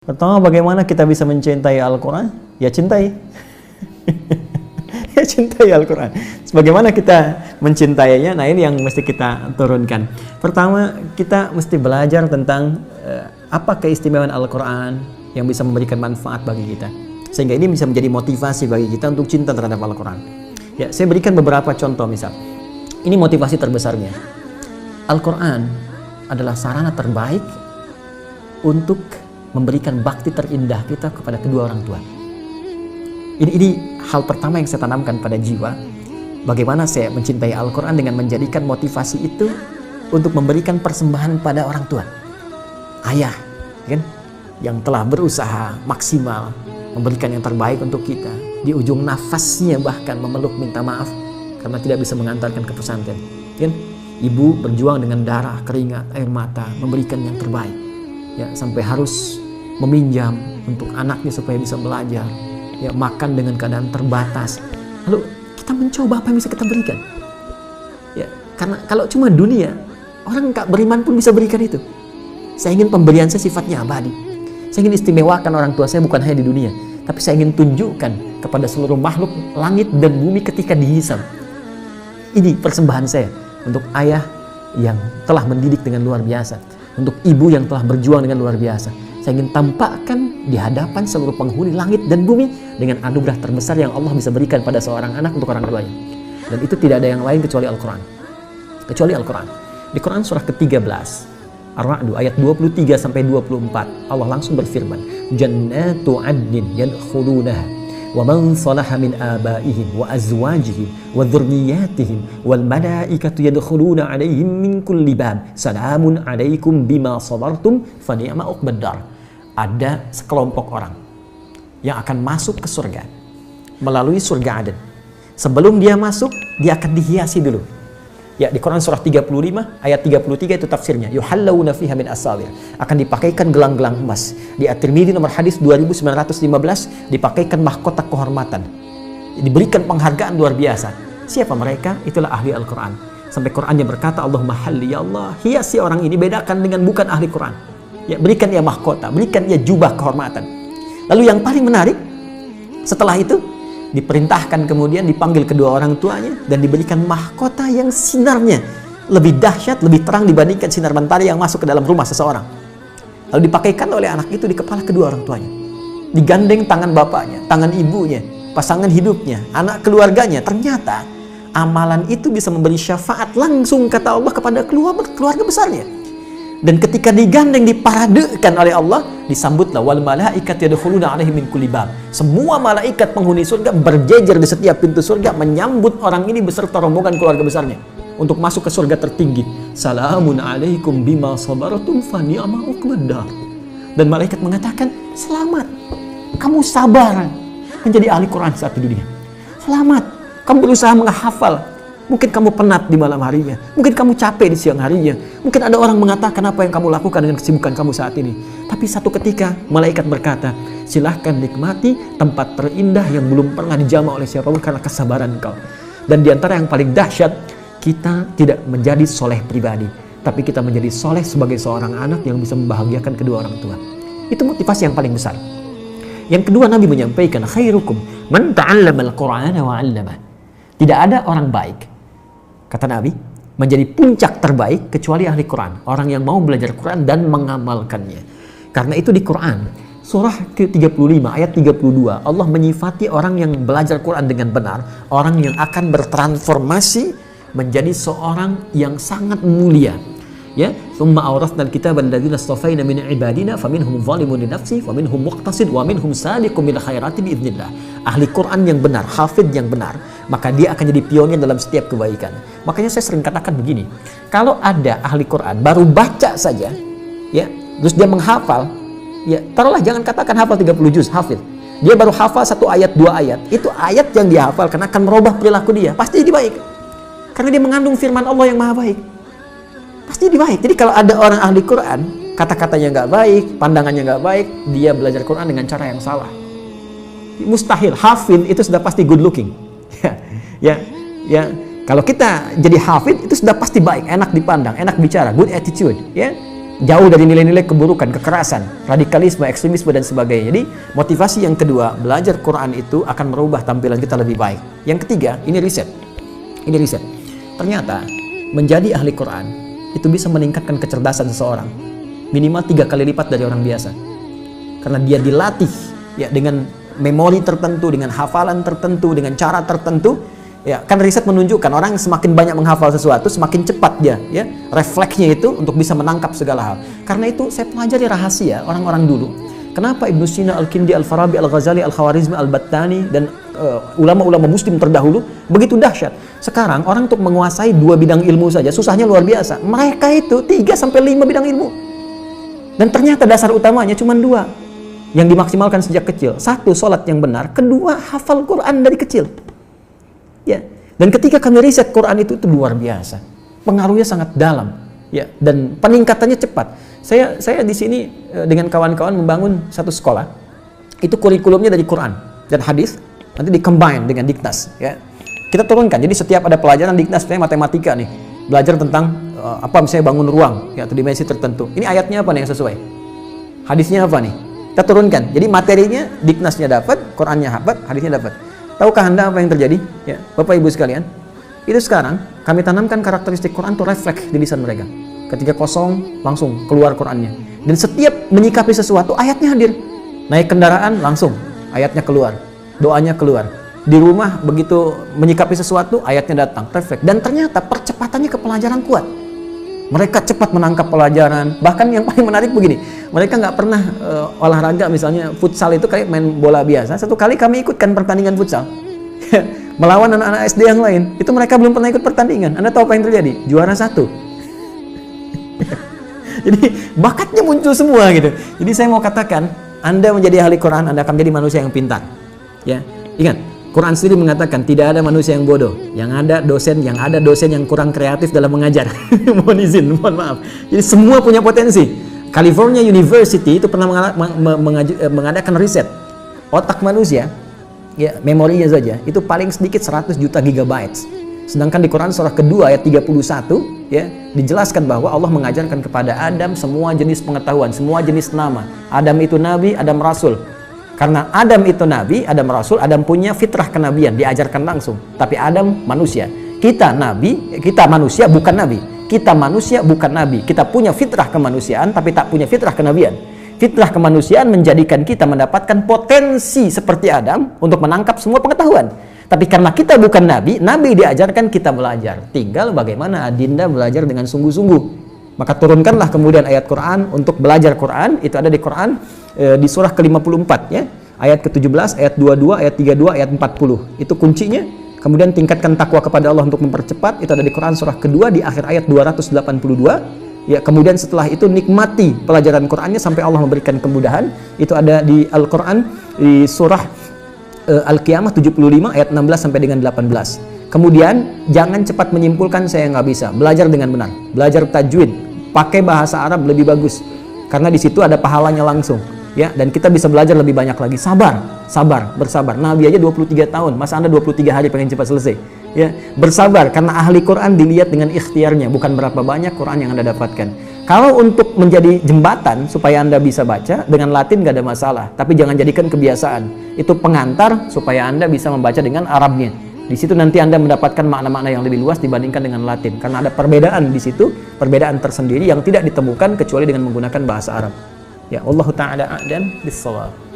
Pertama, bagaimana kita bisa mencintai Al-Quran? Ya cintai. Ya cintai Al-Quran. Bagaimana kita mencintainya? Nah, ini yang mesti kita turunkan. Pertama, kita mesti belajar tentang apa keistimewaan Al-Quran yang bisa memberikan manfaat bagi kita. Sehingga ini bisa menjadi motivasi bagi kita untuk cinta terhadap Al-Quran. Ya, saya berikan beberapa contoh misal. Ini motivasi terbesarnya. Al-Quran adalah sarana terbaik untuk memberikan bakti terindah kita kepada kedua orang tua. Ini hal pertama yang saya tanamkan pada jiwa. Bagaimana saya mencintai Al-Quran dengan menjadikan motivasi itu untuk memberikan persembahan pada orang tua. Ayah, kan, yang telah berusaha maksimal memberikan yang terbaik untuk kita. Di ujung nafasnya bahkan memeluk minta maaf karena tidak bisa mengantarkan ke pesantren. Kan? Ibu berjuang dengan darah, keringat, air mata, memberikan yang terbaik. Ya, sampai harus meminjam untuk anaknya supaya bisa belajar. Ya, makan dengan keadaan terbatas. Lalu kita mencoba apa yang bisa kita berikan. Ya, karena kalau cuma dunia, orang nggak beriman pun bisa berikan itu. Saya ingin pemberian saya sifatnya abadi. Saya ingin istimewakan orang tua saya bukan hanya di dunia, tapi saya ingin tunjukkan kepada seluruh makhluk langit dan bumi ketika dihisab. Ini persembahan saya untuk ayah yang telah mendidik dengan luar biasa, untuk ibu yang telah berjuang dengan luar biasa. Saya ingin tampakkan di hadapan seluruh penghuni langit dan bumi dengan anugerah terbesar yang Allah bisa berikan pada seorang anak untuk orang tuanya. Dan itu tidak ada yang lain kecuali Al-Quran. Kecuali Al-Quran. Di Quran surah ke-13, Ar-Ra'd ayat 23-24, Allah langsung berfirman, Jannatu 'adnin yadkhulunaha wa man salaha min abaihim wa azwajihim wa dhurriyyatihim wal malaikatu yadkhuluna 'alaihim min kulli bab salamun 'alaikum bima sabartum fa ni'ma uqbaddar. Ada sekelompok orang yang akan masuk ke surga melalui surga Aden. Sebelum dia masuk, dia akan dihiasi dulu. Ya, di Quran surah 35 ayat 33 itu tafsirnya. Yuhallawna fiha min asawir. Akan dipakaikan gelang-gelang emas. Di At-Tirmidzi nomor hadis 2915 dipakaikan mahkota kehormatan. Diberikan penghargaan luar biasa. Siapa mereka? Itulah ahli Al-Quran. Sampai Qurannya berkata, Allahumma halli ya Allah, hiasi orang ini, bedakan dengan bukan ahli Quran. Ya, berikan ia mahkota, berikan ia jubah kehormatan. Lalu yang paling menarik, setelah itu diperintahkan kemudian dipanggil kedua orang tuanya dan diberikan mahkota yang sinarnya lebih dahsyat, lebih terang dibandingkan sinar mentari yang masuk ke dalam rumah seseorang. Lalu dipakaikan oleh anak itu di kepala kedua orang tuanya. Digandeng tangan bapaknya, tangan ibunya, pasangan hidupnya, anak keluarganya. Ternyata amalan itu bisa memberi syafaat langsung kata Allah kepada keluarga besarnya. Dan ketika digandeng, diparadekan oleh Allah, disambutlah wal malaikat yadkhuluna 'alaihim min kulli bab. Semua malaikat penghuni surga berjejer di setiap pintu surga menyambut orang ini beserta rombongan keluarga besarnya untuk masuk ke surga tertinggi. Salamun 'alaikum bima sabartum fa ni'ma uqbaddar. Dan malaikat mengatakan, "Selamat. Kamu sabar menjadi ahli Quran saat di dunia. Selamat. Kamu berusaha menghafal. Mungkin kamu penat di malam harinya. Mungkin kamu capek di siang harinya. Mungkin ada orang mengatakan apa yang kamu lakukan dengan kesibukan kamu saat ini. Tapi satu ketika malaikat berkata, silahkan nikmati tempat terindah yang belum pernah dijamah oleh siapapun karena kesabaran kau. Dan diantara yang paling dahsyat, kita tidak menjadi soleh pribadi, tapi kita menjadi soleh sebagai seorang anak yang bisa membahagiakan kedua orang tua. Itu motivasi yang paling besar. Yang kedua, Nabi menyampaikan, khairukum man ta'allama al-Qur'ana wa 'allamah. Tidak ada orang baik, kata Nabi, menjadi puncak terbaik kecuali ahli Quran. Orang yang mau belajar Quran dan mengamalkannya. Karena itu di Quran, surah ke-35 ayat 32, Allah menyifati orang yang belajar Quran dengan benar, orang yang akan bertransformasi menjadi seorang yang sangat mulia. Ya, thumma awrathnal kitaba alladzina istafaina min ibadina faminhum zalimun li nafsihi wa minhum muqtasid wa minhum sabiqun bil khairati biidznillah. Ahli Quran yang benar, hafid yang benar, maka dia akan jadi pionir dalam setiap kebaikan. Makanya saya sering katakan begini, kalau ada ahli Quran baru baca saja, ya, terus dia menghafal, ya, taruhlah jangan katakan hafal 30 juz, hafid. Dia baru hafal 1 ayat, 2 ayat. Itu ayat yang dia hafal karena akan merubah perilaku dia. Pasti jadi baik. Karena dia mengandung firman Allah yang maha baik. Pasti jadi baik. Jadi kalau ada orang ahli Quran, kata-katanya nggak baik, pandangannya nggak baik, dia belajar Quran dengan cara yang salah. Mustahil. Hafid itu sudah pasti good looking. Ya. Kalau kita jadi hafid itu sudah pasti baik, enak dipandang, enak bicara, good attitude. Ya. jauh dari nilai-nilai keburukan, kekerasan, radikalisme, ekstremisme dan sebagainya. Jadi motivasi yang kedua, belajar Quran itu akan merubah tampilan kita lebih baik. Yang ketiga, ini riset. Ternyata menjadi ahli Quran itu bisa meningkatkan kecerdasan seseorang minimal 3 kali lipat dari orang biasa. Karena dia dilatih ya dengan memori tertentu, dengan hafalan tertentu, dengan cara tertentu. Ya, kan riset menunjukkan orang yang semakin banyak menghafal sesuatu, semakin cepat dia, ya, refleksnya itu untuk bisa menangkap segala hal. Karena itu saya pelajari rahasia orang-orang dulu. Kenapa Ibnu Sina, Al-Kindi, Al-Farabi, Al-Ghazali, Al-Khawarizmi, Al-Battani dan ulama-ulama muslim terdahulu begitu dahsyat. Sekarang orang untuk menguasai 2 bidang ilmu saja susahnya luar biasa. Mereka itu 3 sampai 5 bidang ilmu. Dan ternyata dasar utamanya cuma 2 yang dimaksimalkan sejak kecil. 1, sholat yang benar. 2, hafal Quran dari kecil. Ya, dan ketika kami riset Quran itu luar biasa, pengaruhnya sangat dalam, ya, dan peningkatannya cepat. Saya di sini dengan kawan-kawan membangun satu sekolah, itu kurikulumnya dari Quran dan hadis, nanti di-combine dengan Diknas, ya. Kita turunkan, jadi setiap ada pelajaran Diknas, misalnya matematika nih, belajar tentang misalnya bangun ruang, ya, atau dimensi tertentu. Ini ayatnya apa nih yang sesuai? Hadisnya apa nih? Kita turunkan. Jadi materinya Diknasnya dapat, Qurannya dapat, hadisnya dapat. Tahukah Anda apa yang terjadi? Ya, Bapak Ibu sekalian, itu sekarang kami tanamkan karakteristik Quran itu refleks di lisan mereka. Ketika kosong, langsung keluar Qurannya. Dan setiap menyikapi sesuatu, ayatnya hadir. Naik kendaraan, langsung ayatnya keluar. Doanya keluar. Di rumah, begitu menyikapi sesuatu, ayatnya datang, refleks. Dan ternyata percepatannya ke pelajaran kuat. Mereka cepat menangkap pelajaran. Bahkan yang paling menarik begini, mereka nggak pernah olahraga, misalnya futsal itu kayak main bola biasa. Satu kali kami ikutkan pertandingan futsal melawan anak-anak SD yang lain. Itu mereka belum pernah ikut pertandingan. Anda tahu apa yang terjadi? Juara 1. Jadi bakatnya muncul semua gitu. Jadi saya mau katakan, Anda menjadi ahli Quran, Anda akan menjadi manusia yang pintar. Ya, ingat, Quran sendiri mengatakan tidak ada manusia yang bodoh. Yang ada dosen yang kurang kreatif dalam mengajar. mohon maaf. Jadi semua punya potensi. California University itu pernah mengadakan riset. Otak manusia, ya, memorinya saja itu paling sedikit 100 juta gigabytes. Sedangkan di Quran surah kedua ayat 31, ya, dijelaskan bahwa Allah mengajarkan kepada Adam semua jenis pengetahuan, semua jenis nama. Adam itu nabi, Adam rasul. Karena Adam itu nabi, Adam rasul, Adam punya fitrah kenabian, diajarkan langsung. Tapi Adam manusia. Kita nabi, kita manusia bukan nabi. Kita manusia bukan nabi. Kita punya fitrah kemanusiaan tapi tak punya fitrah kenabian. Fitrah kemanusiaan menjadikan kita mendapatkan potensi seperti Adam untuk menangkap semua pengetahuan. Tapi karena kita bukan nabi, nabi diajarkan kita belajar. Tinggal bagaimana Adinda belajar dengan sungguh-sungguh. Maka turunkanlah kemudian ayat Quran untuk belajar Quran. Itu ada di Quran di surah ke-54, ya. Ayat ke-17, ayat 22, ayat 32, ayat 40. Itu kuncinya. Kemudian tingkatkan takwa kepada Allah untuk mempercepat. Itu ada di Quran surah kedua di akhir ayat 282. Ya, kemudian setelah itu nikmati pelajaran Qurannya sampai Allah memberikan kemudahan. Itu ada di Al-Quran di surah Al-Qiyamah 75 ayat 16 sampai dengan 18. Kemudian jangan cepat menyimpulkan saya nggak bisa. Belajar dengan benar. Belajar tajwid. Pakai bahasa Arab lebih bagus. Karena di situ ada pahalanya langsung. Ya, dan kita bisa belajar lebih banyak lagi. Sabar, bersabar. Nabi aja 23 tahun. Masa Anda 23 hari pengen cepat selesai? Ya, bersabar karena ahli Quran dilihat dengan ikhtiarnya, bukan berapa banyak Quran yang Anda dapatkan. Kalau untuk menjadi jembatan supaya Anda bisa baca dengan Latin gak ada masalah, tapi jangan jadikan kebiasaan. Itu pengantar supaya Anda bisa membaca dengan Arabnya. Di situ nanti Anda mendapatkan makna-makna yang lebih luas dibandingkan dengan Latin, karena ada perbedaan di situ, perbedaan tersendiri yang tidak ditemukan kecuali dengan menggunakan bahasa Arab. Ya, Allahu ta'ala a'lam bis-shawab.